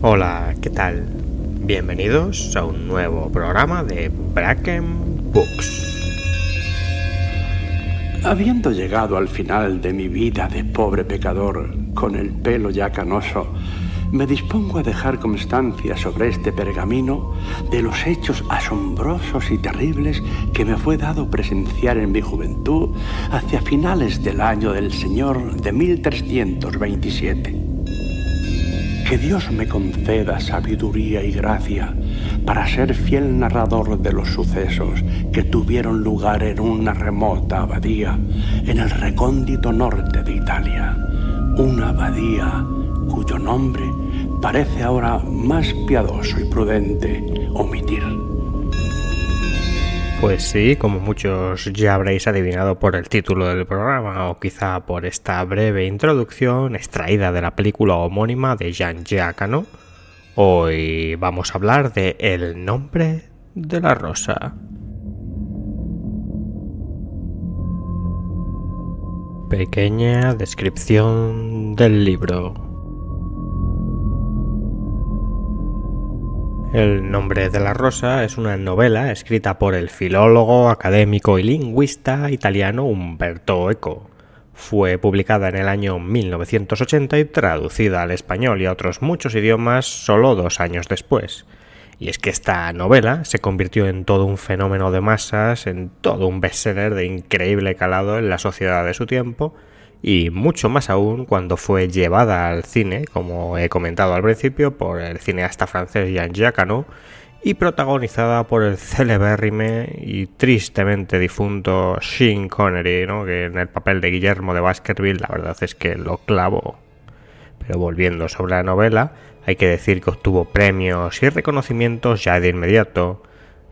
Hola, ¿qué tal? Bienvenidos a un nuevo programa de Bracken Books. Habiendo llegado al final de mi vida de pobre pecador, con el pelo ya canoso, me dispongo a dejar constancia sobre este pergamino de los hechos asombrosos y terribles que me fue dado presenciar en mi juventud hacia finales del año del Señor de 1327. Que Dios me conceda sabiduría y gracia para ser fiel narrador de los sucesos que tuvieron lugar en una remota abadía en el recóndito norte de Italia. Una abadía cuyo nombre parece ahora más piadoso y prudente omitir. Pues sí, como muchos ya habréis adivinado por el título del programa o quizá por esta breve introducción extraída de la película homónima de Jean Giacono, hoy vamos a hablar de El nombre de la rosa. Pequeña descripción del libro. El nombre de la rosa es una novela escrita por el filólogo, académico y lingüista italiano Umberto Eco. Fue publicada en el año 1980 y traducida al español y a otros muchos idiomas solo 2 años después. Y es que esta novela se convirtió en todo un fenómeno de masas, en todo un bestseller de increíble calado en la sociedad de su tiempo, y mucho más aún cuando fue llevada al cine, como he comentado al principio, por el cineasta francés Jean Giacono y protagonizada por el celebérrime y tristemente difunto Sean Connery, ¿no? Que en el papel de Guillermo de Baskerville la verdad es que lo clavó. Pero volviendo sobre la novela, hay que decir que obtuvo premios y reconocimientos ya de inmediato.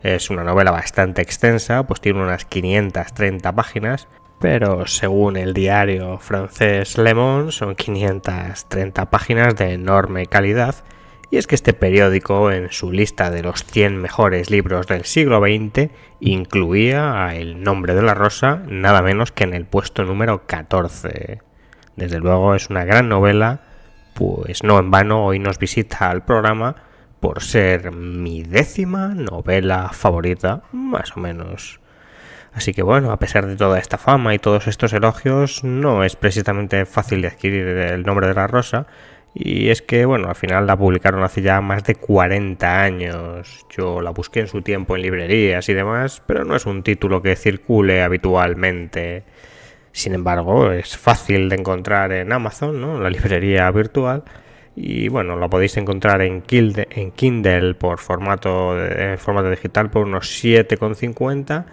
Es una novela bastante extensa, pues tiene unas 530 páginas, pero según el diario francés Le Monde son 530 páginas de enorme calidad, y es que este periódico en su lista de los 100 mejores libros del siglo XX incluía a El nombre de la rosa nada menos que en el puesto número 14. Desde luego es una gran novela, pues no en vano hoy nos visita al programa por ser mi 10ª novela favorita, más o menos. Así que bueno, a pesar de toda esta fama y todos estos elogios, no es precisamente fácil de adquirir El nombre de la rosa, y es que bueno, al final la publicaron hace ya más de 40 años. Yo la busqué en su tiempo en librerías y demás, pero no es un título que circule habitualmente. Sin embargo, es fácil de encontrar en Amazon, ¿no? La librería virtual. Y bueno, la podéis encontrar en Kindle por formato digital por unos 7,50,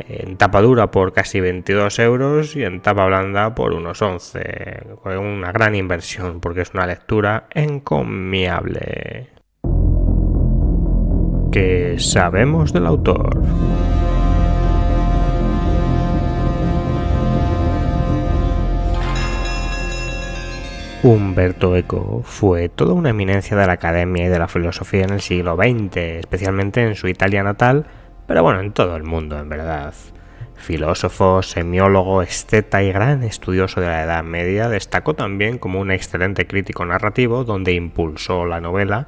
en tapa dura por casi 22 euros y en tapa blanda por unos 11. Una gran inversión porque es una lectura encomiable. ¿Qué sabemos del autor? Umberto Eco fue toda una eminencia de la academia y de la filosofía en el siglo XX, especialmente en su Italia natal, pero bueno, en todo el mundo en verdad. Filósofo, semiólogo, esteta y gran estudioso de la Edad Media, destacó también como un excelente crítico narrativo donde impulsó la novela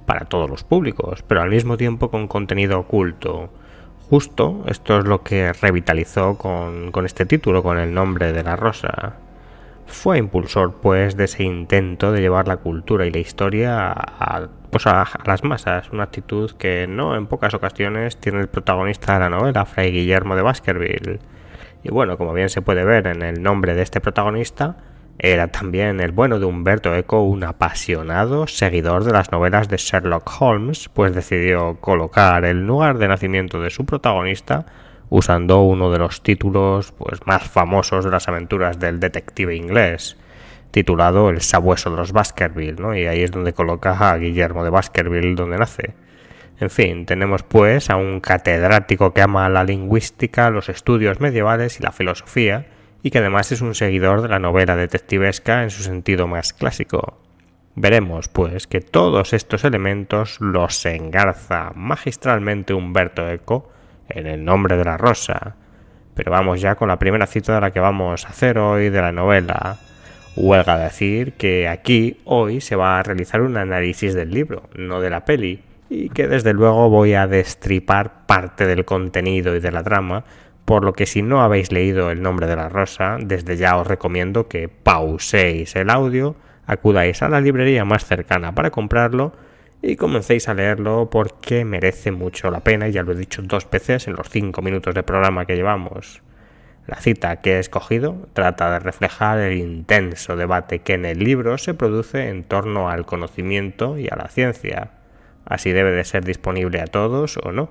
para todos los públicos, pero al mismo tiempo con contenido oculto. Justo esto es lo que revitalizó con este título, con El nombre de la rosa. Fue impulsor, pues, de ese intento de llevar la cultura y la historia a las masas, una actitud que no en pocas ocasiones tiene el protagonista de la novela, Fray Guillermo de Baskerville. Y bueno, como bien se puede ver en el nombre de este protagonista, era también el bueno de Umberto Eco un apasionado seguidor de las novelas de Sherlock Holmes, pues decidió colocar el lugar de nacimiento de su protagonista usando uno de los títulos pues más famosos de las aventuras del detective inglés, titulado El sabueso de los Baskerville, ¿no? Y ahí es donde coloca a Guillermo de Baskerville, donde nace. En fin, tenemos pues a un catedrático que ama la lingüística, los estudios medievales y la filosofía, y que además es un seguidor de la novela detectivesca en su sentido más clásico. Veremos pues que todos estos elementos los engarza magistralmente Umberto Eco en El nombre de la rosa. Pero vamos ya con la primera cita de la que vamos a hacer hoy de la novela. Huelga decir que aquí, hoy, se va a realizar un análisis del libro, no de la peli, y que desde luego voy a destripar parte del contenido y de la trama, por lo que si no habéis leído El nombre de la rosa, desde ya os recomiendo que pauséis el audio, acudáis a la librería más cercana para comprarlo y comencéis a leerlo porque merece mucho la pena, y ya lo he dicho 2 veces en los 5 minutos de programa que llevamos. La cita que he escogido trata de reflejar el intenso debate que en el libro se produce en torno al conocimiento y a la ciencia. Así debe de ser disponible a todos o no.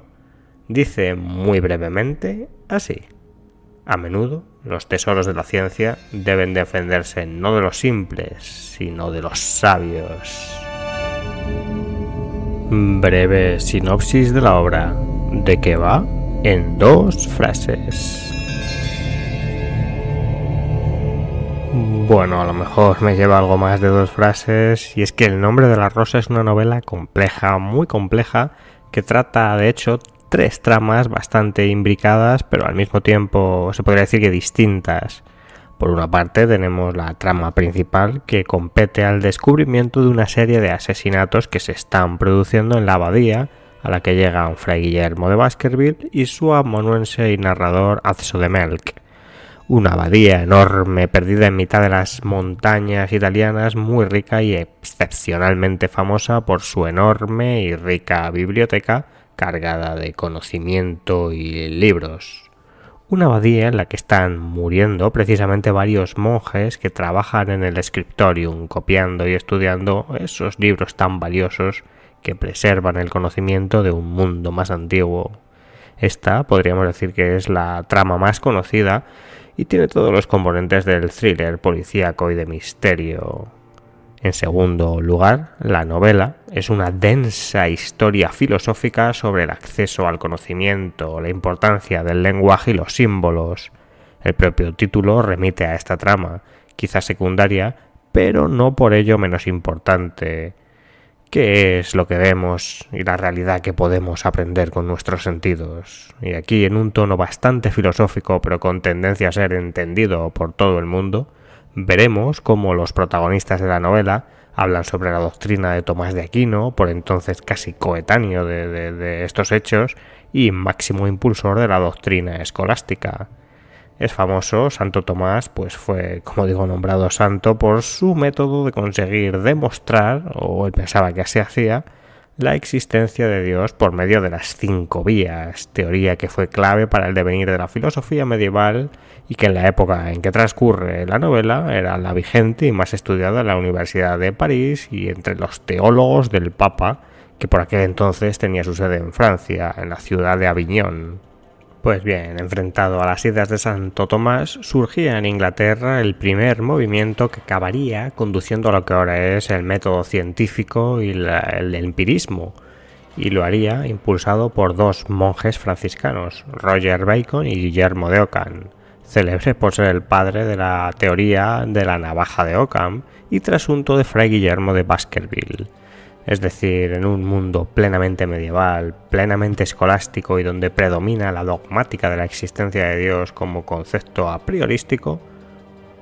Dice muy brevemente así: a menudo los tesoros de la ciencia deben defenderse no de los simples, sino de los sabios. Breve sinopsis de la obra. ¿De qué va? En 2 frases. Bueno, a lo mejor me lleva algo más de 2 frases, y es que El nombre de la rosa es una novela compleja, muy compleja, que trata de hecho 3 tramas bastante imbricadas, pero al mismo tiempo se podría decir que distintas. Por una parte tenemos la trama principal, que compete al descubrimiento de una serie de asesinatos que se están produciendo en la abadía, a la que llegan Fray Guillermo de Baskerville y su amanuense y narrador Azzo de Melk. Una abadía enorme, perdida en mitad de las montañas italianas, muy rica y excepcionalmente famosa por su enorme y rica biblioteca cargada de conocimiento y libros. Una abadía en la que están muriendo precisamente varios monjes que trabajan en el scriptorium, copiando y estudiando esos libros tan valiosos que preservan el conocimiento de un mundo más antiguo. Esta podríamos decir que es la trama más conocida y tiene todos los componentes del thriller policíaco y de misterio. En segundo lugar, la novela es una densa historia filosófica sobre el acceso al conocimiento, la importancia del lenguaje y los símbolos. El propio título remite a esta trama, quizás secundaria, pero no por ello menos importante. ¿Qué es lo que vemos y la realidad que podemos aprender con nuestros sentidos? Y aquí, en un tono bastante filosófico, pero con tendencia a ser entendido por todo el mundo, veremos cómo los protagonistas de la novela hablan sobre la doctrina de Tomás de Aquino, por entonces casi coetáneo de estos hechos y máximo impulsor de la doctrina escolástica. Es famoso, Santo Tomás, pues fue, como digo, nombrado santo por su método de conseguir demostrar, o él pensaba que así hacía, la existencia de Dios por medio de las 5 vías, teoría que fue clave para el devenir de la filosofía medieval y que en la época en que transcurre la novela era la vigente y más estudiada en la Universidad de París y entre los teólogos del Papa, que por aquel entonces tenía su sede en Francia, en la ciudad de Aviñón. Pues bien, enfrentado a las ideas de Santo Tomás, surgía en Inglaterra el primer movimiento que acabaría conduciendo a lo que ahora es el método científico y el empirismo, y lo haría impulsado por 2 monjes franciscanos, Roger Bacon y Guillermo de Ockham, célebre por ser el padre de la teoría de la navaja de Ockham y trasunto de Fray Guillermo de Baskerville. Es decir, en un mundo plenamente medieval, plenamente escolástico y donde predomina la dogmática de la existencia de Dios como concepto a priorístico,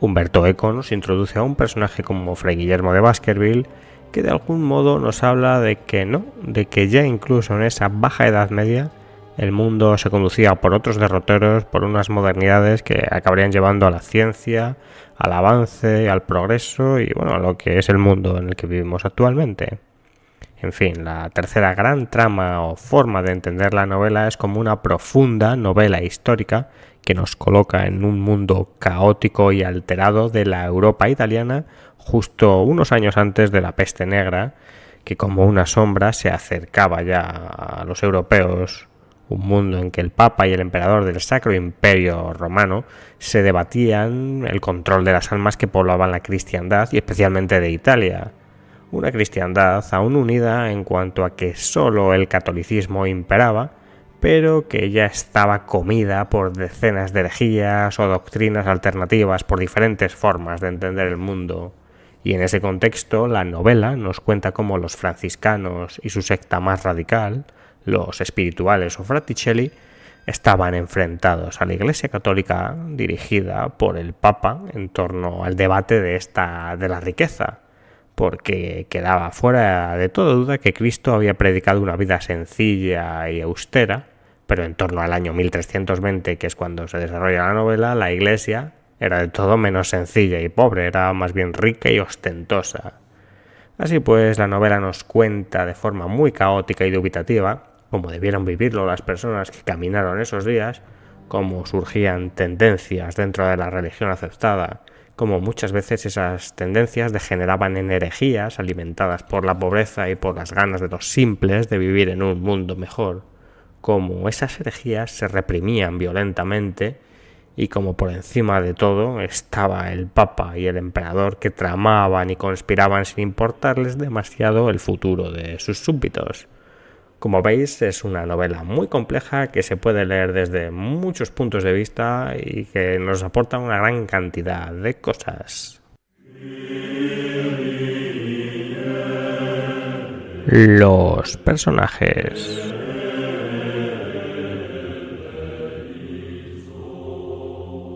Umberto Eco nos introduce a un personaje como Fray Guillermo de Baskerville que de algún modo nos habla de que ya incluso en esa baja Edad Media el mundo se conducía por otros derroteros, por unas modernidades que acabarían llevando a la ciencia, al avance, al progreso y bueno, a lo que es el mundo en el que vivimos actualmente. En fin, la tercera gran trama o forma de entender la novela es como una profunda novela histórica que nos coloca en un mundo caótico y alterado de la Europa italiana justo unos años antes de la peste negra, que como una sombra se acercaba ya a los europeos, un mundo en que el Papa y el emperador del Sacro Imperio Romano se debatían el control de las almas que poblaban la cristiandad y especialmente de Italia. Una cristiandad aún unida en cuanto a que solo el catolicismo imperaba, pero que ya estaba comida por decenas de herejías o doctrinas alternativas por diferentes formas de entender el mundo. Y en ese contexto, la novela nos cuenta cómo los franciscanos y su secta más radical, los espirituales o Fraticelli, estaban enfrentados a la Iglesia Católica dirigida por el Papa en torno al debate de la riqueza, porque quedaba fuera de toda duda que Cristo había predicado una vida sencilla y austera, pero en torno al año 1320, que es cuando se desarrolla la novela, la Iglesia era de todo menos sencilla y pobre, era más bien rica y ostentosa. Así pues, la novela nos cuenta de forma muy caótica y dubitativa, como debieron vivirlo las personas que caminaron esos días, cómo surgían tendencias dentro de la religión aceptada, cómo muchas veces esas tendencias degeneraban en herejías alimentadas por la pobreza y por las ganas de los simples de vivir en un mundo mejor, cómo esas herejías se reprimían violentamente y como por encima de todo estaba el Papa y el emperador que tramaban y conspiraban sin importarles demasiado el futuro de sus súbditos. Como veis, es una novela muy compleja que se puede leer desde muchos puntos de vista y que nos aporta una gran cantidad de cosas. Los personajes.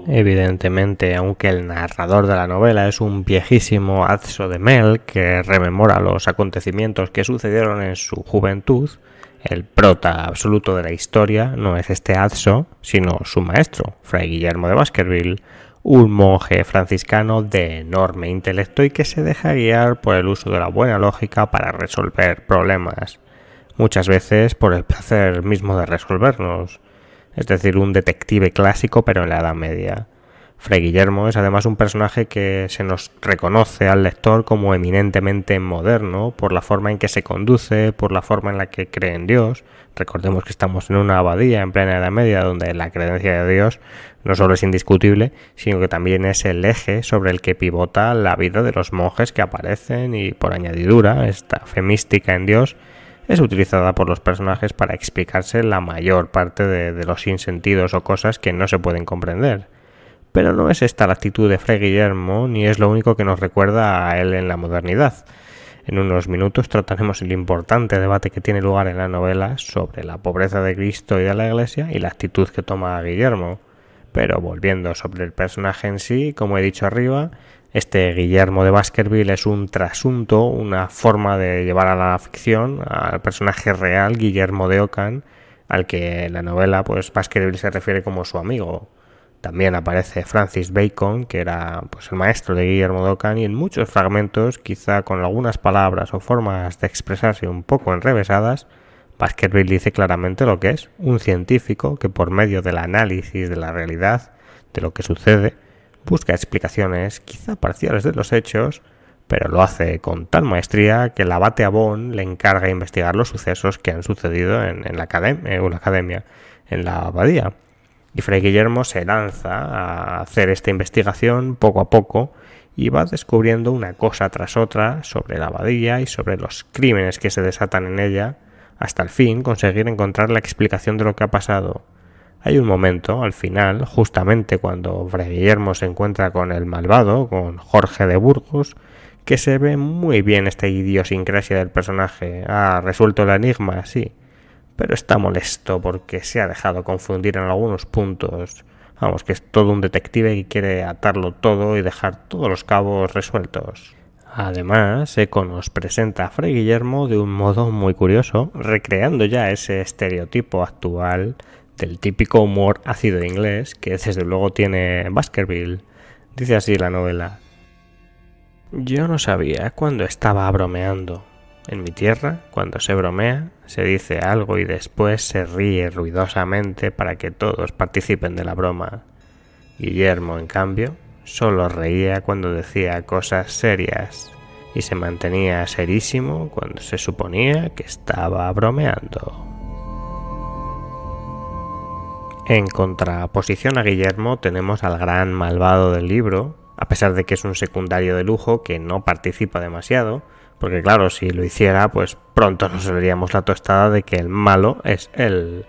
Evidentemente, aunque el narrador de la novela es un viejísimo Azzo de Mel que rememora los acontecimientos que sucedieron en su juventud, el prota absoluto de la historia no es este Azzo, sino su maestro, Fray Guillermo de Baskerville, un monje franciscano de enorme intelecto y que se deja guiar por el uso de la buena lógica para resolver problemas, muchas veces por el placer mismo de resolverlos. Es decir, un detective clásico pero en la Edad Media. Fray Guillermo es además un personaje que se nos reconoce al lector como eminentemente moderno por la forma en que se conduce, por la forma en la que cree en Dios. Recordemos que estamos en una abadía en plena Edad Media donde la creencia de Dios no solo es indiscutible, sino que también es el eje sobre el que pivota la vida de los monjes que aparecen y, por añadidura, esta fe mística en Dios es utilizada por los personajes para explicarse la mayor parte de los sinsentidos o cosas que no se pueden comprender. Pero no es esta la actitud de Fray Guillermo, ni es lo único que nos recuerda a él en la modernidad. En unos minutos trataremos el importante debate que tiene lugar en la novela sobre la pobreza de Cristo y de la Iglesia y la actitud que toma Guillermo. Pero volviendo sobre el personaje en sí, como he dicho arriba, este Guillermo de Baskerville es un trasunto, una forma de llevar a la ficción al personaje real, Guillermo de Ockham, al que en la novela pues Baskerville se refiere como su amigo. También aparece Francis Bacon, que era pues el maestro de Guillermo de Ockham, y en muchos fragmentos, quizá con algunas palabras o formas de expresarse un poco enrevesadas, Baskerville dice claramente lo que es un científico que por medio del análisis de la realidad, de lo que sucede, busca explicaciones quizá parciales de los hechos, pero lo hace con tal maestría que el abate Abón le encarga investigar los sucesos que han sucedido en la academia, en la abadía. Y Fray Guillermo se lanza a hacer esta investigación poco a poco y va descubriendo una cosa tras otra sobre la abadía y sobre los crímenes que se desatan en ella, hasta al fin conseguir encontrar la explicación de lo que ha pasado. Hay un momento, al final, justamente cuando Fray Guillermo se encuentra con el malvado, con Jorge de Burgos, que se ve muy bien esta idiosincrasia del personaje. Ha resuelto el enigma, sí, pero está molesto porque se ha dejado confundir en algunos puntos. Vamos, que es todo un detective que quiere atarlo todo y dejar todos los cabos resueltos. Además, Eco nos presenta a Fray Guillermo de un modo muy curioso, recreando ya ese estereotipo actual del típico humor ácido inglés que desde luego tiene Baskerville. Dice así la novela: yo no sabía cuándo estaba bromeando. En mi tierra, cuando se bromea, se dice algo y después se ríe ruidosamente para que todos participen de la broma. Guillermo, en cambio, solo reía cuando decía cosas serias y se mantenía serísimo cuando se suponía que estaba bromeando. En contraposición a Guillermo tenemos al gran malvado del libro, a pesar de que es un secundario de lujo que no participa demasiado, porque claro, si lo hiciera, pues pronto nos veríamos la tostada de que el malo es él.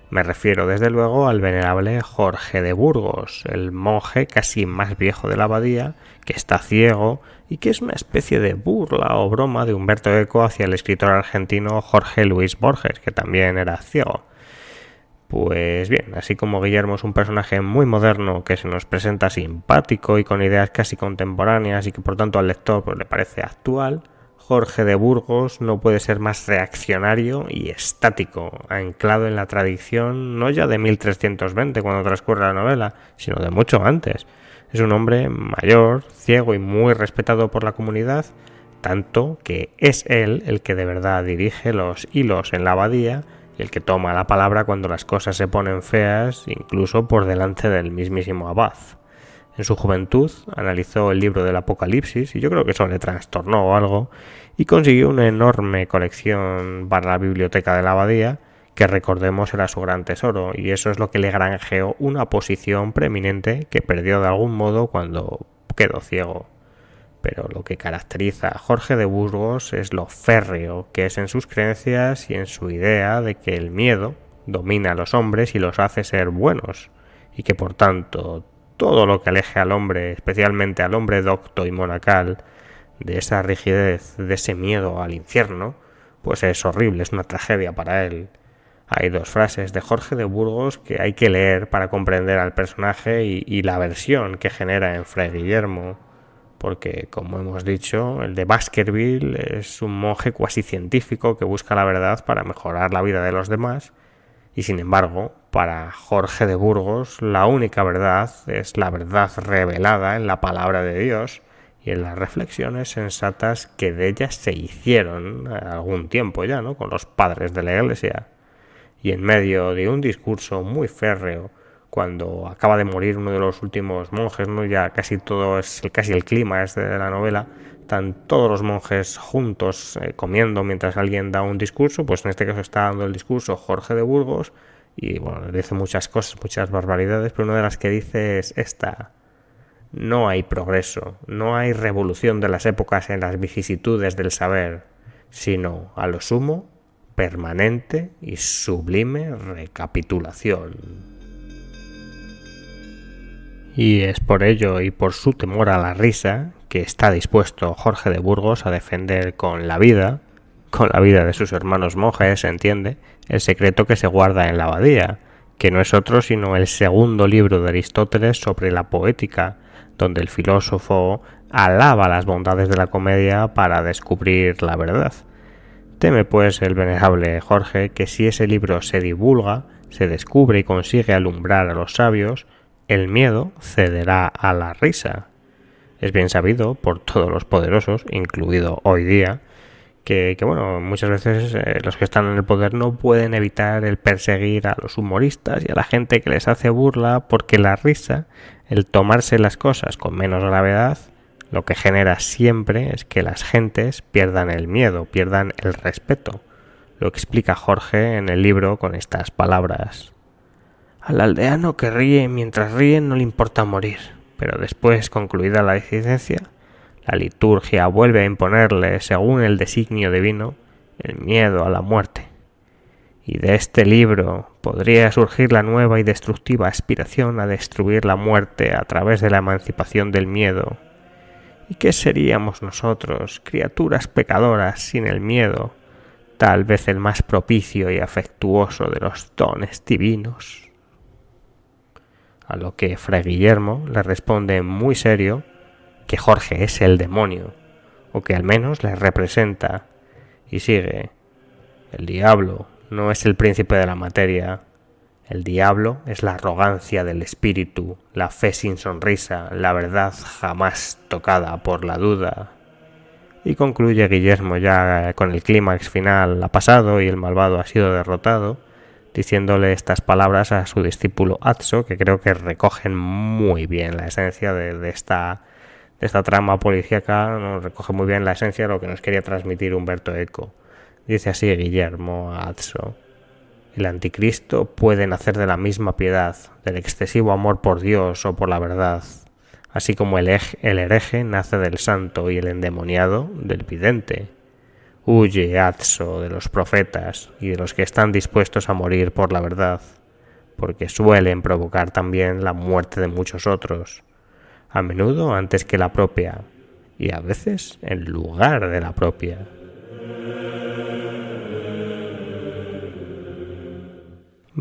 Me refiero desde luego al venerable Jorge de Burgos, el monje casi más viejo de la abadía, que está ciego y que es una especie de burla o broma de Umberto Eco hacia el escritor argentino Jorge Luis Borges, que también era ciego. Pues bien, así como Guillermo es un personaje muy moderno que se nos presenta simpático y con ideas casi contemporáneas y que por tanto al lector pues, le parece actual, Jorge de Burgos no puede ser más reaccionario y estático, anclado en la tradición no ya de 1320 cuando transcurre la novela, sino de mucho antes. Es un hombre mayor, ciego y muy respetado por la comunidad, tanto que es él el que de verdad dirige los hilos en la abadía y el que toma la palabra cuando las cosas se ponen feas, incluso por delante del mismísimo abad. En su juventud analizó el libro del Apocalipsis y yo creo que eso le trastornó o algo y consiguió una enorme colección para la biblioteca de la abadía que recordemos era su gran tesoro y eso es lo que le granjeó una posición preeminente que perdió de algún modo cuando quedó ciego. Pero lo que caracteriza a Jorge de Burgos es lo férreo que es en sus creencias y en su idea de que el miedo domina a los hombres y los hace ser buenos y que por tanto todo lo que aleje al hombre, especialmente al hombre docto y monacal, de esa rigidez, de ese miedo al infierno, pues es horrible, es una tragedia para él. Hay dos frases de Jorge de Burgos que hay que leer para comprender al personaje y la versión que genera en Fray Guillermo, porque, como hemos dicho, el de Baskerville es un monje cuasi científico que busca la verdad para mejorar la vida de los demás, y sin embargo, para Jorge de Burgos, la única verdad es la verdad revelada en la palabra de Dios y en las reflexiones sensatas que de ella se hicieron algún tiempo ya, ¿no?, con los padres de la Iglesia. Y en medio de un discurso muy férreo, cuando acaba de morir uno de los últimos monjes, ¿no?, ya casi todo es casi el clímax de la novela, están todos los monjes juntos comiendo mientras alguien da un discurso, pues en este caso está dando el discurso Jorge de Burgos y bueno, dice muchas cosas, muchas barbaridades, pero una de las que dice es esta: no hay progreso, no hay revolución de las épocas en las vicisitudes del saber, sino a lo sumo permanente y sublime recapitulación. Y es por ello y por su temor a la risa que está dispuesto Jorge de Burgos a defender con la vida de sus hermanos monjes, se entiende, el secreto que se guarda en la abadía, que no es otro sino el segundo libro de Aristóteles sobre la poética, donde el filósofo alaba las bondades de la comedia para descubrir la verdad. Teme pues el venerable Jorge que si ese libro se divulga, se descubre y consigue alumbrar a los sabios, el miedo cederá a la risa. Es bien sabido por todos los poderosos, incluido hoy día, que bueno, muchas veces los que están en el poder no pueden evitar el perseguir a los humoristas y a la gente que les hace burla, porque la risa, el tomarse las cosas con menos gravedad, lo que genera siempre es que las gentes pierdan el miedo, pierdan el respeto. Lo explica Jorge en el libro con estas palabras: al aldeano que ríe mientras ríe no le importa morir, pero después, concluida la licencia, la liturgia vuelve a imponerle, según el designio divino, el miedo a la muerte. Y de este libro podría surgir la nueva y destructiva aspiración a destruir la muerte a través de la emancipación del miedo. ¿Y qué seríamos nosotros, criaturas pecadoras, sin el miedo, tal vez el más propicio y afectuoso de los dones divinos? A lo que Fray Guillermo le responde muy serio que Jorge es el demonio, o que al menos le representa, y sigue: el diablo no es el príncipe de la materia, el diablo es la arrogancia del espíritu, la fe sin sonrisa, la verdad jamás tocada por la duda. Y concluye Guillermo ya con el clímax final: ha pasado y el malvado ha sido derrotado, diciéndole estas palabras a su discípulo Atso, que creo que recogen muy bien la esencia de esta trama policíaca, nos recoge muy bien la esencia de lo que nos quería transmitir Umberto Eco. Dice así Guillermo a Atso: el anticristo puede nacer de la misma piedad, del excesivo amor por Dios o por la verdad, así como el hereje nace del santo y el endemoniado del vidente. Huye, Atso, de los profetas y de los que están dispuestos a morir por la verdad, porque suelen provocar también la muerte de muchos otros, a menudo antes que la propia, y a veces en lugar de la propia.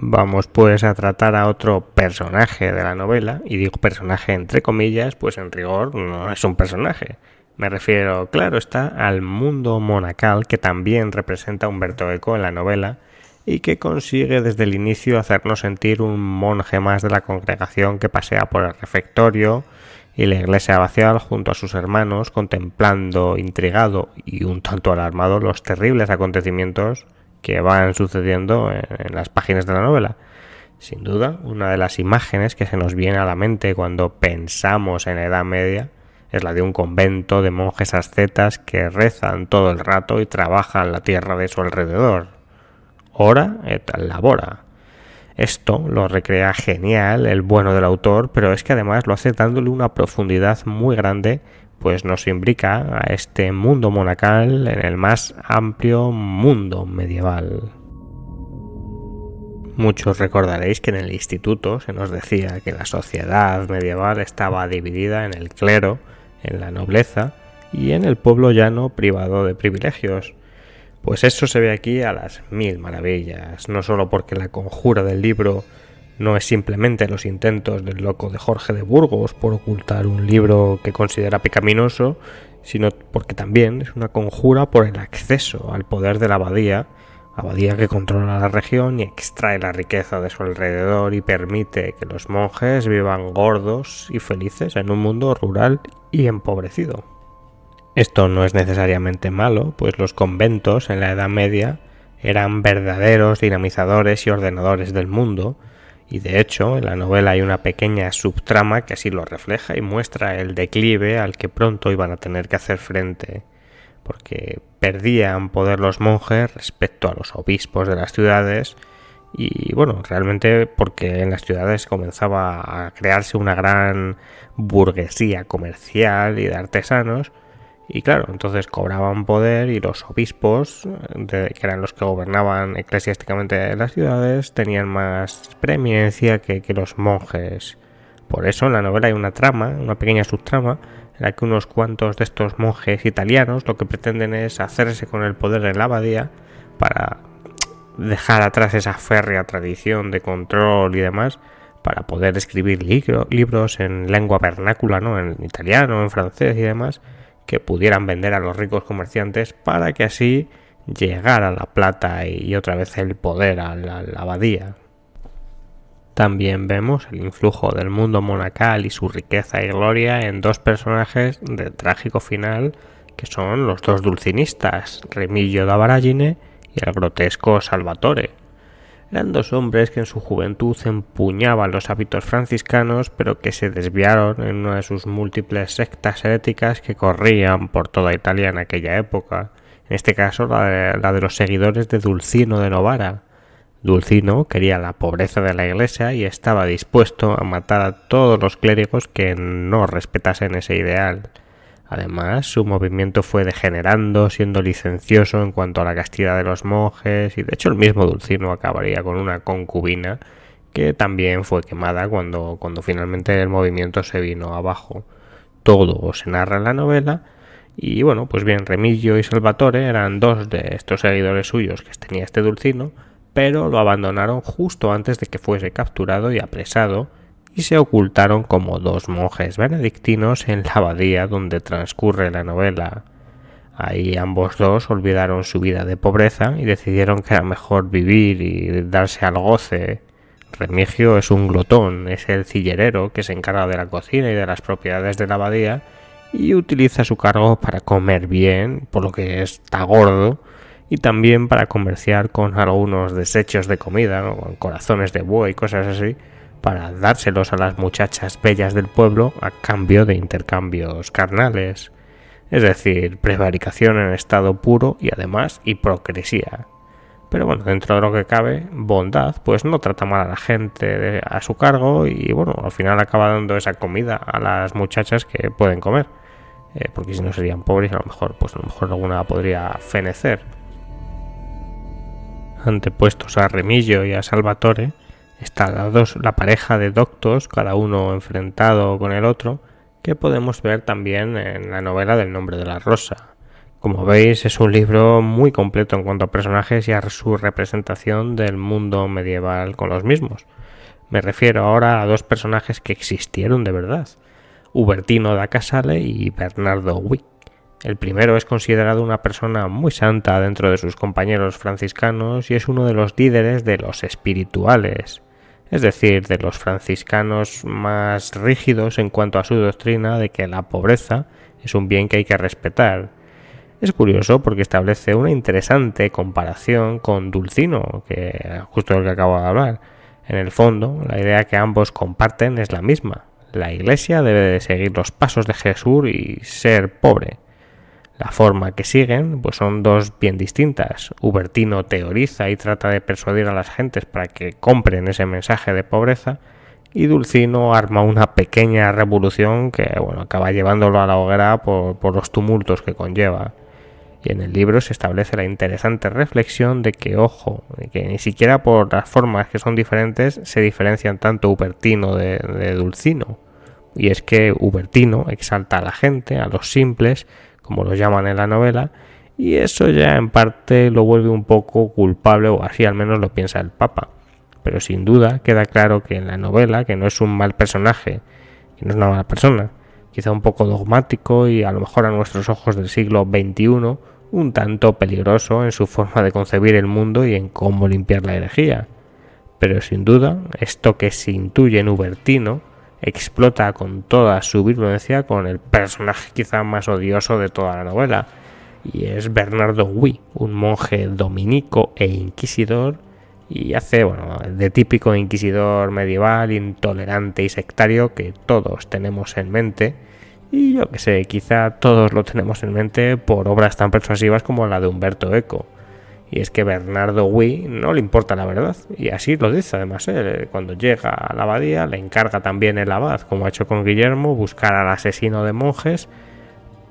Vamos pues a tratar a otro personaje de la novela, y digo personaje entre comillas, pues en rigor no es un personaje. Me refiero, claro está, al mundo monacal que también representa a Umberto Eco en la novela y que consigue desde el inicio hacernos sentir un monje más de la congregación que pasea por el refectorio y la iglesia abacial junto a sus hermanos, contemplando, intrigado y un tanto alarmado los terribles acontecimientos que van sucediendo en las páginas de la novela. Sin duda, una de las imágenes que se nos viene a la mente cuando pensamos en la Edad Media es la de un convento de monjes ascetas que rezan todo el rato y trabajan la tierra de su alrededor. Ora et labora. Esto lo recrea genial el bueno del autor, pero es que además lo hace dándole una profundidad muy grande, pues nos imbrica a este mundo monacal en el más amplio mundo medieval. Muchos recordaréis que en el instituto se nos decía que la sociedad medieval estaba dividida en el clero, en la nobleza y en el pueblo llano privado de privilegios. Pues eso se ve aquí a las mil maravillas, no solo porque la conjura del libro no es simplemente los intentos del loco de Jorge de Burgos por ocultar un libro que considera pecaminoso, sino porque también es una conjura por el acceso al poder de la abadía que controla la región y extrae la riqueza de su alrededor y permite que los monjes vivan gordos y felices en un mundo rural y empobrecido. Esto no es necesariamente malo, pues los conventos en la Edad Media eran verdaderos dinamizadores y ordenadores del mundo, y de hecho en la novela hay una pequeña subtrama que así lo refleja y muestra el declive al que pronto iban a tener que hacer frente, porque perdían poder los monjes respecto a los obispos de las ciudades, y bueno, realmente porque en las ciudades comenzaba a crearse una gran burguesía comercial y de artesanos. Y claro, entonces cobraban poder y los obispos, que eran los que gobernaban eclesiásticamente las ciudades, tenían más preeminencia que los monjes. Por eso en la novela hay una trama, una pequeña subtrama, en la que unos cuantos de estos monjes italianos lo que pretenden es hacerse con el poder en la abadía para dejar atrás esa férrea tradición de control y demás, para poder escribir libros en lengua vernácula, ¿no? En italiano, en francés y demás, que pudieran vender a los ricos comerciantes para que así llegara la plata y otra vez el poder a la abadía. También vemos el influjo del mundo monacal y su riqueza y gloria en dos personajes de trágico final que son los dos dulcinistas, Remigio da Varagine y el grotesco Salvatore. Eran dos hombres que en su juventud empuñaban los hábitos franciscanos, pero que se desviaron en una de sus múltiples sectas heréticas que corrían por toda Italia en aquella época. En este caso, la de los seguidores de Dulcino de Novara. Dulcino quería la pobreza de la iglesia y estaba dispuesto a matar a todos los clérigos que no respetasen ese ideal. Además, su movimiento fue degenerando, siendo licencioso en cuanto a la castidad de los monjes, y de hecho el mismo Dulcino acabaría con una concubina que también fue quemada cuando finalmente el movimiento se vino abajo. Todo se narra en la novela, y bueno, pues bien, Remigio y Salvatore eran dos de estos seguidores suyos que tenía este Dulcino, pero lo abandonaron justo antes de que fuese capturado y apresado, y se ocultaron como dos monjes benedictinos en la abadía donde transcurre la novela. Ahí ambos dos olvidaron su vida de pobreza y decidieron que era mejor vivir y darse al goce. Remigio es un glotón, es el cillerero que se encarga de la cocina y de las propiedades de la abadía y utiliza su cargo para comer bien, por lo que está gordo, y también para comerciar con algunos desechos de comida, ¿no? Con corazones de buey y cosas así, para dárselos a las muchachas bellas del pueblo a cambio de intercambios carnales, es decir, prevaricación en estado puro y además hipocresía. Pero bueno, dentro de lo que cabe, bondad, pues no trata mal a la gente a su cargo y bueno, al final acaba dando esa comida a las muchachas que pueden comer, porque si no serían pobres y a lo mejor alguna podría fenecer. Antepuestos a Remigio y a Salvatore, está la pareja de doctos, cada uno enfrentado con el otro, que podemos ver también en la novela del Nombre de la Rosa, Como veis, es un libro muy completo en cuanto a personajes y a su representación del mundo medieval con los mismos. Me refiero ahora a dos personajes que existieron de verdad, Ubertino da Casale y Bernardo Wick. El primero es considerado una persona muy santa dentro de sus compañeros franciscanos y es uno de los líderes de los espirituales, es decir, de los franciscanos más rígidos en cuanto a su doctrina de que la pobreza es un bien que hay que respetar. Es curioso porque establece una interesante comparación con Dulcino, que justo lo que acabo de hablar. En el fondo, la idea que ambos comparten es la misma. La Iglesia debe de seguir los pasos de Jesús y ser pobre. La forma que siguen pues son dos bien distintas. Ubertino teoriza y trata de persuadir a las gentes para que compren ese mensaje de pobreza, y Dulcino arma una pequeña revolución que acaba llevándolo a la hoguera por los tumultos que conlleva. Y en el libro se establece la interesante reflexión de que, ojo, que ni siquiera por las formas que son diferentes se diferencian tanto Ubertino de Dulcino. Y es que Ubertino exalta a la gente, a los simples, como los llaman en la novela, y eso ya en parte lo vuelve un poco culpable, o así al menos lo piensa el Papa. Pero sin duda queda claro que en la novela, que no es un mal personaje, que no es una mala persona, quizá un poco dogmático y a lo mejor a nuestros ojos del siglo XXI un tanto peligroso en su forma de concebir el mundo y en cómo limpiar la herejía. Pero sin duda, esto que se intuye en Ubertino explota con toda su virulencia con el personaje quizá más odioso de toda la novela, y es Bernardo Wick, un monje dominico e inquisidor, y hace de típico inquisidor medieval, intolerante y sectario que todos tenemos en mente, y yo que sé, quizá todos lo tenemos en mente por obras tan persuasivas como la de Umberto Eco. Y es que Bernardo Wick no le importa la verdad, y así lo dice además él. Cuando llega a la abadía le encarga también el abad, como ha hecho con Guillermo, buscar al asesino de monjes,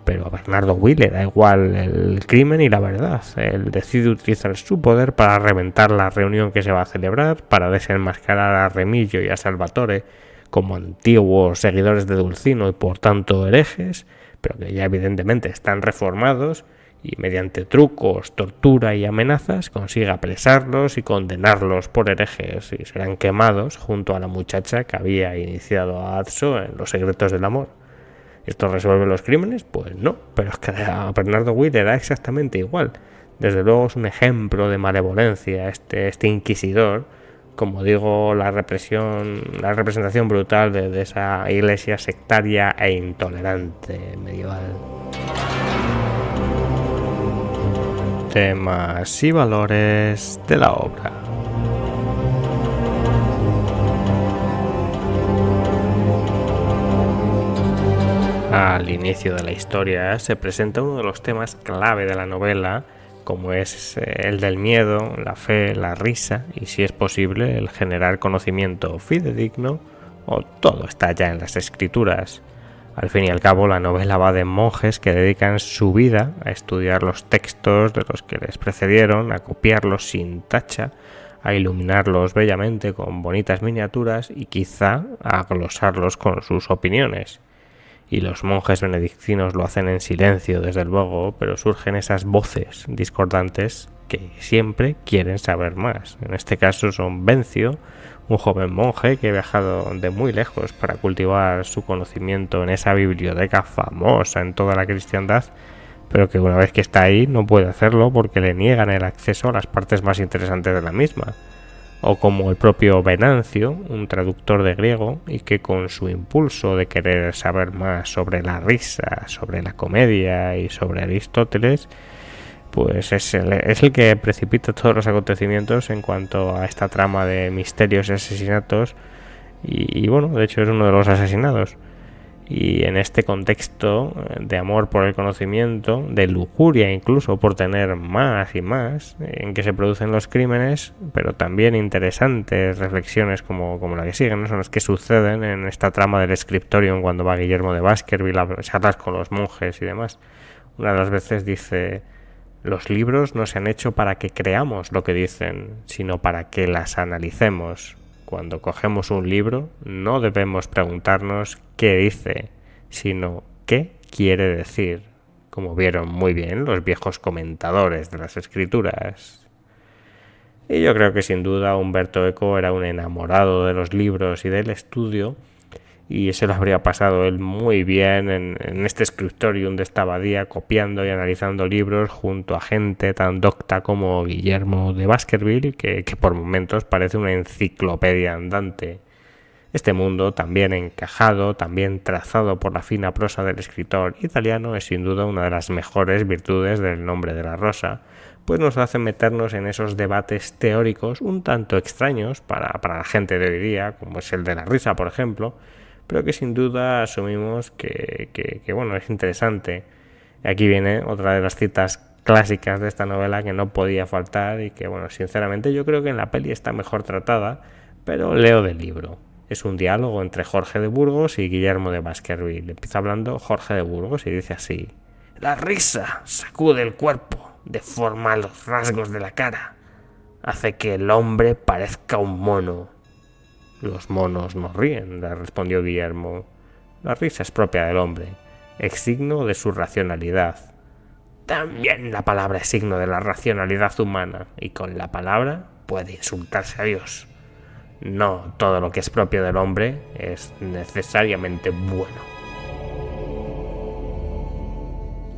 pero a Bernardo Wick le da igual el crimen y la verdad. Él decide utilizar su poder para reventar la reunión que se va a celebrar, para desenmascarar a Remigio y a Salvatore como antiguos seguidores de Dulcino y por tanto herejes, pero que ya evidentemente están reformados, y mediante trucos, tortura y amenazas consigue apresarlos y condenarlos por herejes, y serán quemados junto a la muchacha que había iniciado a Azzo en los secretos del amor. ¿Esto resuelve los crímenes? Pues no, pero es que a Bernardo Wick le da exactamente igual. Desde luego es un ejemplo de malevolencia este inquisidor, como digo, la representación brutal de esa iglesia sectaria e intolerante medieval. Temas y valores de la obra. Al inicio de la historia se presenta uno de los temas clave de la novela, como es el del miedo, la fe, la risa y, si es posible, el generar conocimiento fidedigno, o todo está ya en las escrituras. Al fin y al cabo, la novela va de monjes que dedican su vida a estudiar los textos de los que les precedieron, a copiarlos sin tacha, a iluminarlos bellamente con bonitas miniaturas y quizá a glosarlos con sus opiniones. Y los monjes benedictinos lo hacen en silencio, desde luego, pero surgen esas voces discordantes que siempre quieren saber más. En este caso son Vencio, un joven monje que ha viajado de muy lejos para cultivar su conocimiento en esa biblioteca famosa en toda la cristiandad, pero que una vez que está ahí no puede hacerlo porque le niegan el acceso a las partes más interesantes de la misma. O como el propio Venancio, un traductor de griego, y que con su impulso de querer saber más sobre la risa, sobre la comedia y sobre Aristóteles, pues es el que precipita todos los acontecimientos en cuanto a esta trama de misterios y asesinatos, y de hecho es uno de los asesinados. Y en este contexto de amor por el conocimiento, de lujuria incluso por tener más y más, en que se producen los crímenes, pero también interesantes reflexiones como la que siguen, ¿no? Son las que suceden en esta trama del Scriptorium cuando va Guillermo de Baskerville a charlas con los monjes y demás. Una de las veces dice: los libros no se han hecho para que creamos lo que dicen, sino para que las analicemos. Cuando cogemos un libro, no debemos preguntarnos qué dice, sino qué quiere decir. como vieron muy bien los viejos comentadores de las escrituras. Y yo creo que sin duda Umberto Eco era un enamorado de los libros y del estudio, y se lo habría pasado él muy bien en este scriptorium de esta abadía, copiando y analizando libros junto a gente tan docta como Guillermo de Baskerville, que por momentos parece una enciclopedia andante. Este mundo, tan bien encajado, tan bien trazado por la fina prosa del escritor italiano, es sin duda una de las mejores virtudes del Nombre de la Rosa, pues nos hace meternos en esos debates teóricos un tanto extraños para la gente de hoy día, como es el de la risa, por ejemplo, pero que sin duda asumimos que bueno, es interesante. Aquí viene otra de las citas clásicas de esta novela que no podía faltar y que, bueno, sinceramente yo creo que en la peli está mejor tratada, pero leo del libro. Es un diálogo entre Jorge de Burgos y Guillermo de Baskerville. Empieza hablando Jorge de Burgos y dice así: la risa sacude el cuerpo, deforma los rasgos de la cara, hace que el hombre parezca un mono. Los monos no ríen, le respondió Guillermo. La risa es propia del hombre, es signo de su racionalidad. También la palabra es signo de la racionalidad humana, y con la palabra puede insultarse a Dios. No todo lo que es propio del hombre es necesariamente bueno.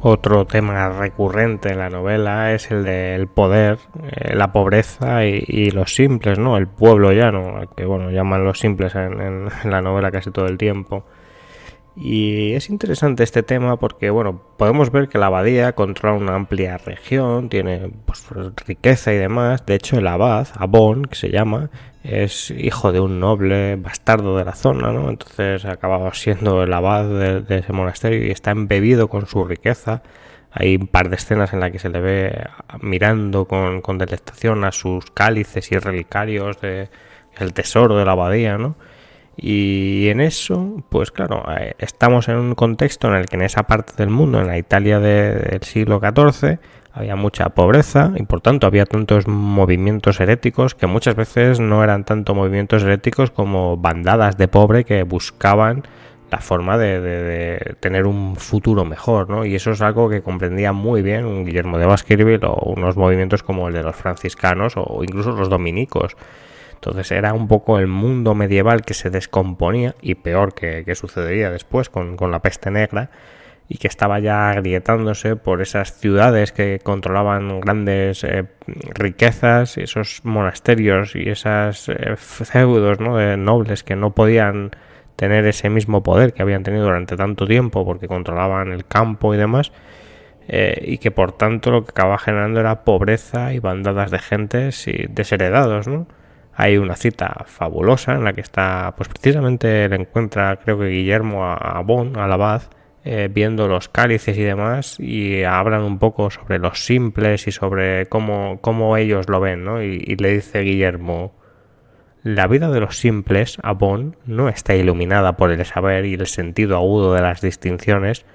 Otro tema recurrente en la novela es el del poder, la pobreza y los simples, ¿no? El pueblo llano, que bueno, llaman los simples en la novela casi todo el tiempo. Y es interesante este tema porque, bueno, podemos ver que la abadía controla una amplia región, tiene pues, riqueza y demás. De hecho, el abad, Abón, que se llama, es hijo de un noble bastardo de la zona, ¿no? Entonces acaba siendo el abad de ese monasterio y está embebido con su riqueza. Hay un par de escenas en las que se le ve mirando con delectación a sus cálices y relicarios del tesoro de la abadía, ¿no? Y en eso, pues claro, estamos en un contexto en el que en esa parte del mundo, en la Italia del siglo XIV, había mucha pobreza y por tanto había tantos movimientos heréticos que muchas veces no eran tanto movimientos heréticos como bandadas de pobre que buscaban la forma de tener un futuro mejor, ¿no? Y eso es algo que comprendía muy bien un Guillermo de Baskerville o unos movimientos como el de los franciscanos o incluso los dominicos. Entonces era un poco el mundo medieval que se descomponía, y peor que sucedería después con la peste negra, y que estaba ya agrietándose por esas ciudades que controlaban grandes riquezas, esos monasterios y esas feudos, ¿no?, de nobles que no podían tener ese mismo poder que habían tenido durante tanto tiempo porque controlaban el campo y demás, y que por tanto lo que acababa generando era pobreza y bandadas de gentes y desheredados, ¿no? Hay una cita fabulosa en la que está, pues precisamente le encuentra, creo que Guillermo a Bon, al abad, viendo los cálices y demás, y hablan un poco sobre los simples y sobre cómo ellos lo ven, ¿no? Y le dice Guillermo: la vida de los simples, a Bon, no está iluminada por el saber y el sentido agudo de las distinciones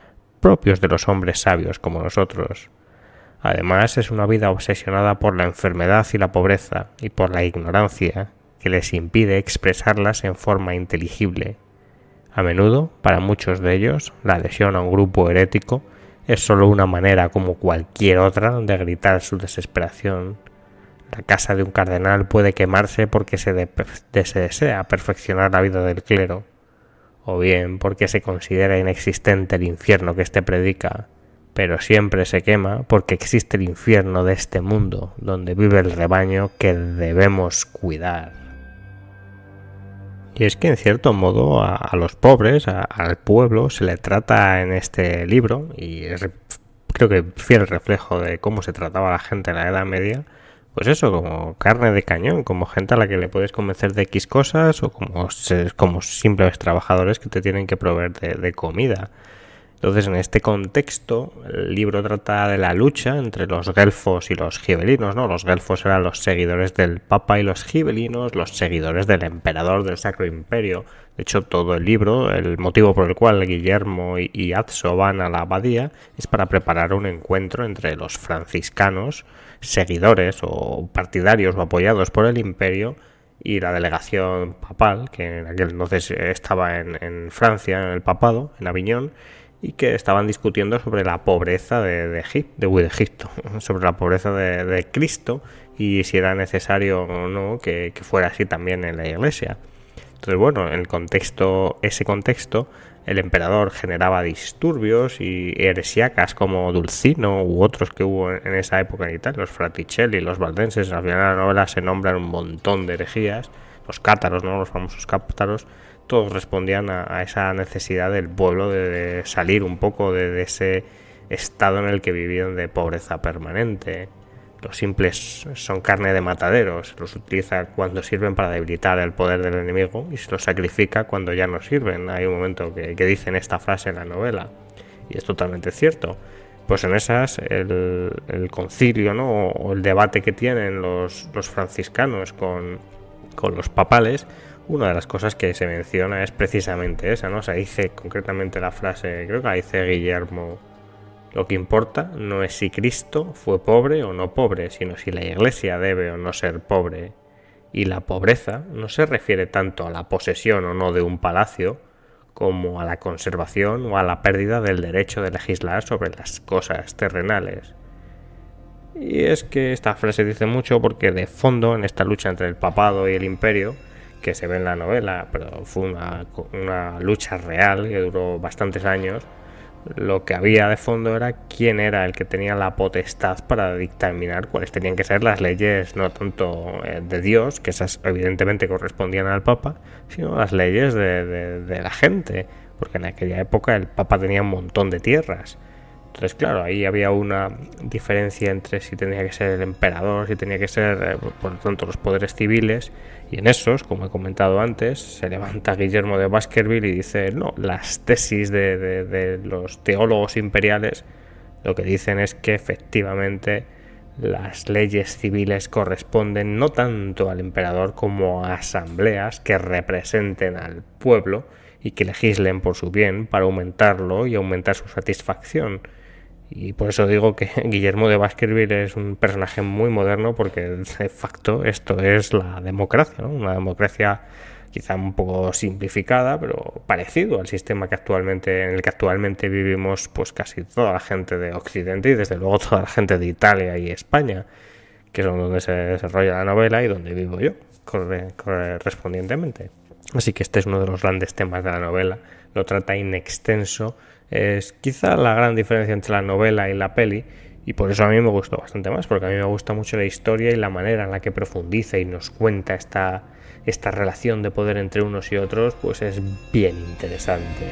propios de los hombres sabios como nosotros. Además, es una vida obsesionada por la enfermedad y la pobreza, y por la ignorancia, que les impide expresarlas en forma inteligible. A menudo, para muchos de ellos, la adhesión a un grupo herético es solo una manera como cualquier otra de gritar su desesperación. La casa de un cardenal puede quemarse porque se desea perfeccionar la vida del clero, o bien porque se considera inexistente el infierno que éste predica, pero siempre se quema porque existe el infierno de este mundo, donde vive el rebaño que debemos cuidar. Y es que en cierto modo a los pobres, al pueblo, se le trata en este libro, y es creo que fiel reflejo de cómo se trataba a la gente en la Edad Media, pues eso, como carne de cañón, como gente a la que le puedes convencer de X cosas, o como simples trabajadores que te tienen que proveer de comida. Entonces, en este contexto, el libro trata de la lucha entre los guelfos y los gibelinos, ¿no? Los guelfos eran los seguidores del Papa y los gibelinos los seguidores del emperador del Sacro Imperio. De hecho, todo el libro, el motivo por el cual Guillermo y Azzo van a la abadía es para preparar un encuentro entre los franciscanos, seguidores o partidarios o apoyados por el imperio, y la delegación papal, que en aquel entonces estaba en Francia, en el papado, en Aviñón, y que estaban discutiendo sobre la pobreza de Egipto, sobre la pobreza de Cristo y si era necesario o no que fuera así también en la iglesia. Entonces, bueno, en ese contexto, el emperador generaba disturbios y heresíacas como Dulcino u otros que hubo en esa época en Italia, los Fraticelli, los valdenses. Al final de la novela se nombran un montón de herejías, los cátaros, ¿no? Los famosos cátaros, todos respondían a esa necesidad del pueblo de salir un poco de ese estado en el que vivían de pobreza permanente. Los simples son carne de matadero, se los utiliza cuando sirven para debilitar el poder del enemigo y se los sacrifica cuando ya no sirven. Hay un momento que dicen esta frase en la novela y es totalmente cierto. Pues en esas el concilio, ¿no? O el debate que tienen los franciscanos con los papales, una de las cosas que se menciona es precisamente esa, ¿no? O sea, dice concretamente la frase, creo que la dice Guillermo: lo que importa no es si Cristo fue pobre o no pobre, sino si la Iglesia debe o no ser pobre. Y la pobreza no se refiere tanto a la posesión o no de un palacio, como a la conservación o a la pérdida del derecho de legislar sobre las cosas terrenales. Y es que esta frase dice mucho porque de fondo en esta lucha entre el papado y el imperio, que se ve en la novela, pero fue una lucha real que duró bastantes años, lo que había de fondo era quién era el que tenía la potestad para dictaminar cuáles tenían que ser las leyes, no tanto de Dios, que esas evidentemente correspondían al Papa, sino las leyes de la gente, porque en aquella época el Papa tenía un montón de tierras. Entonces, claro, ahí había una diferencia entre si tenía que ser el emperador, si tenía que ser, por lo tanto, los poderes civiles. Y en esos, como he comentado antes, se levanta Guillermo de Baskerville y dice, no, las tesis de los teólogos imperiales lo que dicen es que efectivamente las leyes civiles corresponden no tanto al emperador como a asambleas que representen al pueblo y que legislen por su bien para aumentarlo y aumentar su satisfacción. Y por eso digo que Guillermo de Baskerville es un personaje muy moderno, porque de facto esto es la democracia, ¿no? Una democracia quizá un poco simplificada, pero parecido al sistema en el que actualmente vivimos, pues casi toda la gente de Occidente y desde luego toda la gente de Italia y España, que es donde se desarrolla la novela y donde vivo yo correspondientemente. Así que este es uno de los grandes temas de la novela, lo trata in extenso. Es quizá la gran diferencia entre la novela y la peli, y por eso a mí me gustó bastante más, porque a mí me gusta mucho la historia y la manera en la que profundiza y nos cuenta esta relación de poder entre unos y otros, pues es bien interesante.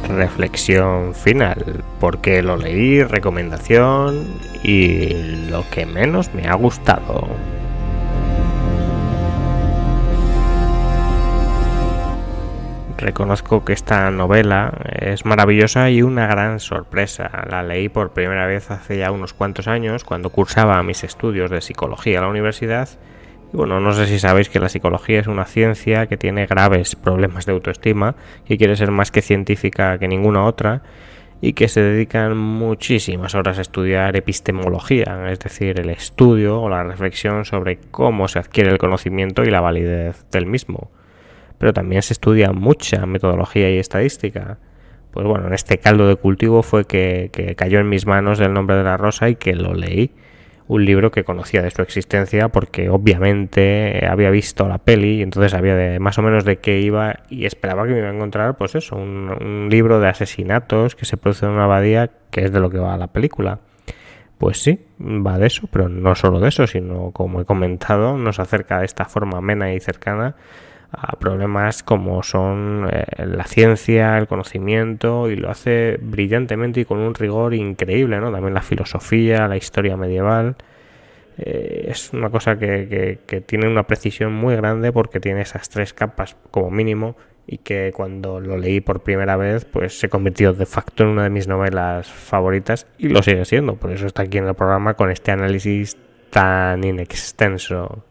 Reflexión final, porque lo leí, recomendación y lo que menos me ha gustado. Reconozco que esta novela es maravillosa y una gran sorpresa. La leí por primera vez hace ya unos cuantos años, cuando cursaba mis estudios de psicología en la universidad. Y bueno, no sé si sabéis que la psicología es una ciencia que tiene graves problemas de autoestima, que quiere ser más que científica que ninguna otra, y que se dedican muchísimas horas a estudiar epistemología, es decir, el estudio o la reflexión sobre cómo se adquiere el conocimiento y la validez del mismo. Pero también se estudia mucha metodología y estadística. Pues bueno, en este caldo de cultivo fue que cayó en mis manos El nombre de la rosa y que lo leí. Un libro que conocía de su existencia porque obviamente había visto la peli y entonces sabía más o menos de qué iba y esperaba que me iba a encontrar, pues eso, un libro de asesinatos que se produce en una abadía, que es de lo que va la película. Pues sí, va de eso, pero no solo de eso, sino, como he comentado, nos acerca de esta forma amena y cercana a problemas como son la ciencia, el conocimiento, y lo hace brillantemente y con un rigor increíble, ¿no? También la filosofía, la historia medieval. Es una cosa que tiene una precisión muy grande porque tiene esas tres capas como mínimo, y que cuando lo leí por primera vez pues se convirtió de facto en una de mis novelas favoritas y lo sigue siendo. Por eso está aquí en el programa con este análisis tan inextenso.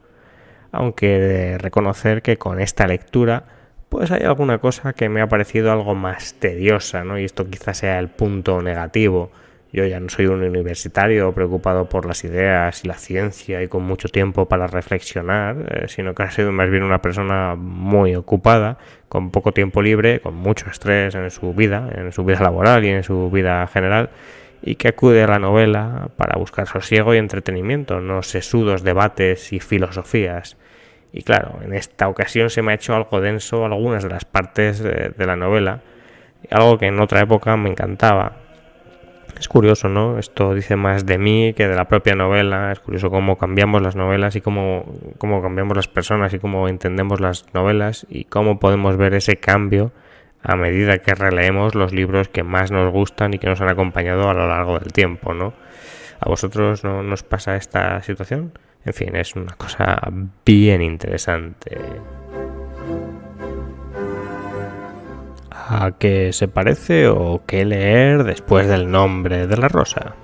Aunque he de reconocer que con esta lectura pues hay alguna cosa que me ha parecido algo más tediosa, ¿no? Y esto quizás sea el punto negativo. Yo ya no soy un universitario preocupado por las ideas y la ciencia y con mucho tiempo para reflexionar, sino que ha sido más bien una persona muy ocupada, con poco tiempo libre, con mucho estrés en su vida laboral y en su vida general, y que acude a la novela para buscar sosiego y entretenimiento, no sesudos debates y filosofías. Y claro, en esta ocasión se me ha hecho algo denso algunas de las partes de la novela, algo que en otra época me encantaba. Es curioso, ¿no? Esto dice más de mí que de la propia novela. Es curioso cómo cambiamos las novelas y cómo cambiamos las personas y cómo entendemos las novelas y cómo podemos ver ese cambio a medida que releemos los libros que más nos gustan y que nos han acompañado a lo largo del tiempo, ¿no? ¿A vosotros no nos pasa esta situación? En fin, es una cosa bien interesante. ¿A qué se parece o qué leer después del nombre de la rosa?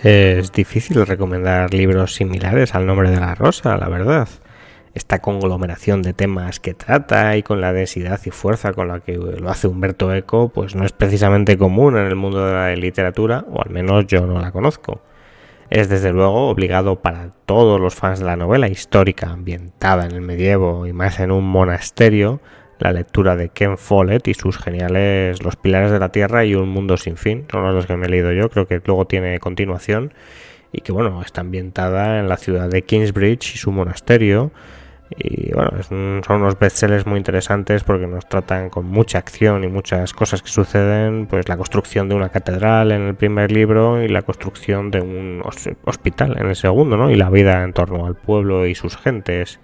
Es difícil recomendar libros similares al nombre de la rosa, la verdad. Esta conglomeración de temas que trata y con la densidad y fuerza con la que lo hace Umberto Eco, pues no es precisamente común en el mundo de la literatura, o al menos yo no la conozco. Es desde luego obligado para todos los fans de la novela histórica ambientada en el medievo y más en un monasterio, la lectura de Ken Follett y sus geniales Los pilares de la tierra y Un mundo sin fin, son los que me he leído yo, creo que luego tiene continuación, y que bueno, está ambientada en la ciudad de Kingsbridge y su monasterio. Y bueno, son unos bestsellers muy interesantes porque nos tratan con mucha acción y muchas cosas que suceden, pues la construcción de una catedral en el primer libro y la construcción de un hospital en el segundo, ¿no? Y la vida en torno al pueblo y sus gentes.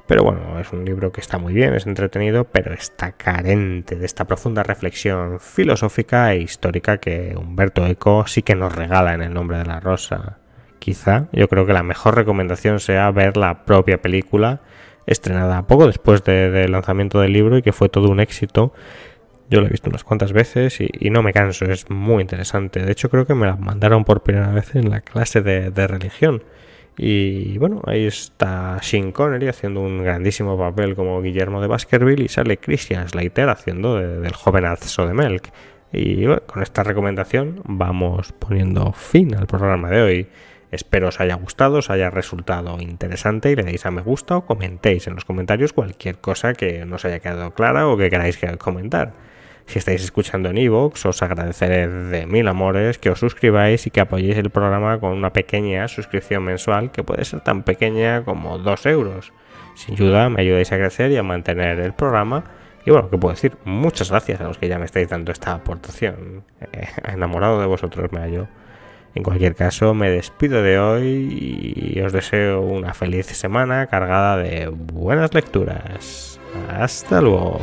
Pero bueno, es un libro que está muy bien, es entretenido, pero está carente de esta profunda reflexión filosófica e histórica que Umberto Eco sí que nos regala en El nombre de la rosa. Quizá, yo creo que la mejor recomendación sea ver la propia película, estrenada poco después del lanzamiento del libro y que fue todo un éxito. Yo lo he visto unas cuantas veces y no me canso, es muy interesante. De hecho, creo que me la mandaron por primera vez en la clase de religión. Y bueno, ahí está Sean Connery haciendo un grandísimo papel como Guillermo de Baskerville y sale Christian Slater haciendo del joven Azzo de Melk. Y bueno, con esta recomendación vamos poniendo fin al programa de hoy. Espero os haya gustado, os haya resultado interesante y le deis a me gusta o comentéis en los comentarios cualquier cosa que no os haya quedado clara o que queráis comentar. Si estáis escuchando en iVoox, os agradeceré de mil amores que os suscribáis y que apoyéis el programa con una pequeña suscripción mensual que puede ser tan pequeña como 2 euros. Sin duda me ayudáis a crecer y a mantener el programa. Y bueno, ¿qué puedo decir? Muchas gracias a los que ya me estáis dando esta aportación. Enamorado de vosotros me hallo. En cualquier caso, me despido de hoy y os deseo una feliz semana cargada de buenas lecturas. Hasta luego.